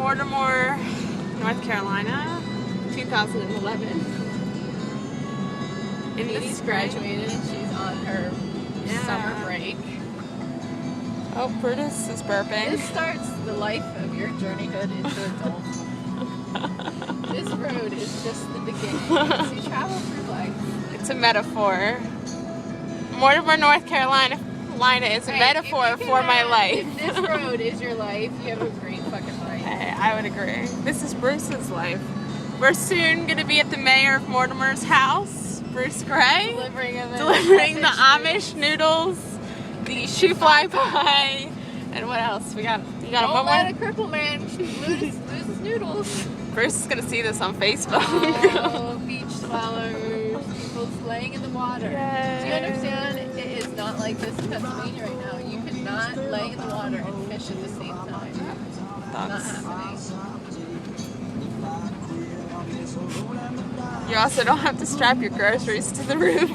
Mortimer, North Carolina, 2011. In the Katie's spring. graduated and she's on her summer break. Oh, Brutus is burping. This starts the life of your journeyhood into adulthood. This road is just the beginning as you travel through life. It's a metaphor. Mortimer, North Carolina is a metaphor for my life. If this road is your life, you have a great fucking life. Hey, I would agree. This is Bruce's life. We're soon going to be at the mayor of Mortimer's house, Bruce Gray, delivering the Amish noodles, the shoe fly pie, and what else? You got Don't let a cripple man lose his noodles. Bruce is going to see this on Facebook. Oh, beach dwellers, people laying in the water. Yay. Do you understand? It is not like this in Pennsylvania right now. You cannot lay in the water and fish at the same time. Not happening. You also don't have to strap your groceries to the roof.